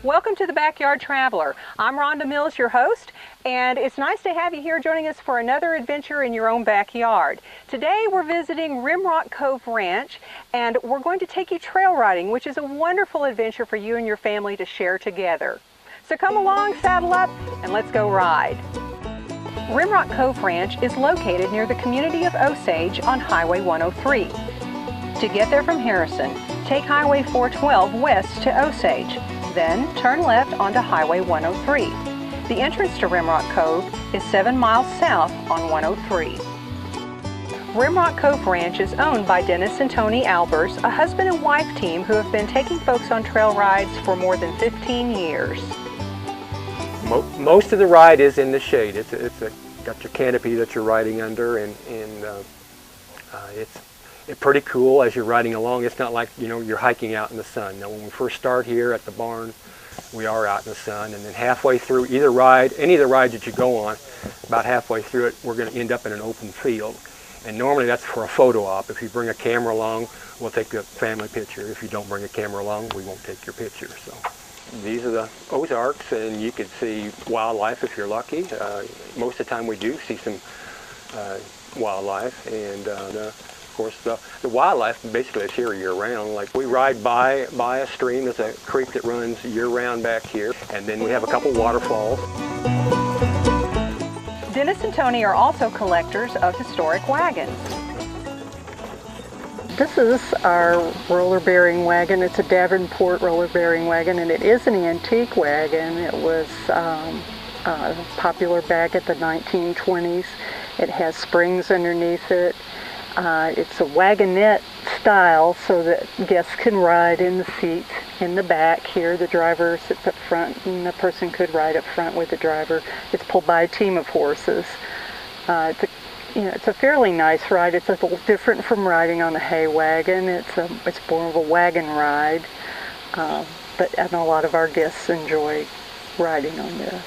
Welcome to the Backyard Traveler. I'm Rhonda Mills, your host, and it's nice to have you here joining us for another adventure in your own backyard. Today we're visiting Rimrock Cove Ranch, and we're going to take you trail riding, which is a wonderful adventure for you and your family to share together. So come along, saddle up, and let's go ride. Rimrock Cove Ranch is located near the community of Osage on Highway 103. To get there from Harrison, take Highway 412 west to Osage. Then turn left onto Highway 103. The entrance to Rimrock Cove is 7 miles south on 103. Rimrock Cove Ranch is owned by Dennis and Tony Albers, a husband and wife team who have been taking folks on trail rides for more than 15 years. Most of the ride is in the shade. It's got your canopy that you're riding under, and it's pretty cool as you're riding along. It's not like, you know, you're hiking out in the sun. Now, when we first start here at the barn, we are out in the sun, and then halfway through either ride, any of the rides that you go on, about halfway through it, we're going to end up in an open field. And normally that's for a photo op. If you bring a camera along, we'll take a family picture. If you don't bring a camera along, we won't take your picture. So these are the Ozarks, and you can see wildlife if you're lucky. Most of the time we do see some wildlife, and of course, the wildlife basically is here year-round. Like, we ride by a stream. There's a creek that runs year-round back here, and then we have a couple waterfalls. Dennis and Tony are also collectors of historic wagons. This is our roller-bearing wagon. It's a Davenport roller-bearing wagon, and it is an antique wagon. It was a popular back at the 1920s. It has springs underneath it. It's a wagonette style, so that guests can ride in the seat in the back here. The driver sits up front, and the person could ride up front with the driver. It's pulled by a team of horses. It's a fairly nice ride. It's a little different from riding on a hay wagon. It's more of a wagon ride, and a lot of our guests enjoy riding on this.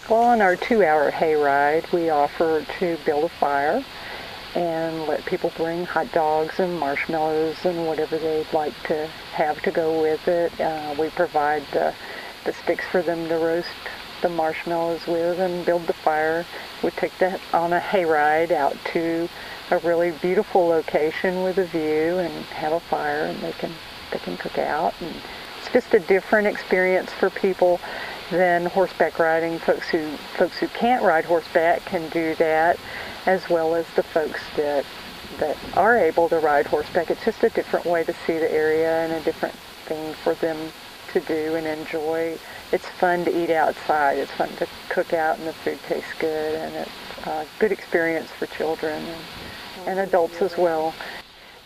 Well, on our 2-hour hay ride, we offer to build a fire and let people bring hot dogs and marshmallows and whatever they'd like to have to go with it. We provide the sticks for them to roast the marshmallows with and build the fire. We take that on a hayride out to a really beautiful location with a view and have a fire, and they can cook out. And it's just a different experience for people than horseback riding. Folks who can't ride horseback can do that, as well as the folks that are able to ride horseback. It's just a different way to see the area and a different thing for them to do and enjoy. It's fun to eat outside. It's fun to cook out, and the food tastes good, and it's a good experience for children and adults as well.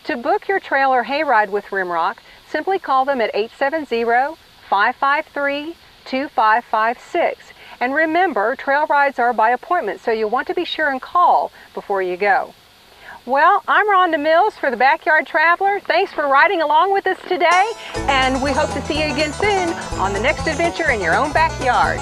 To book your trail or hayride with Rimrock, simply call them at 870-553-2556. And remember, trail rides are by appointment, so you'll want to be sure and call before you go. Well, I'm Rhonda Mills for the Backyard Traveler. Thanks for riding along with us today, and we hope to see you again soon on the next adventure in your own backyard.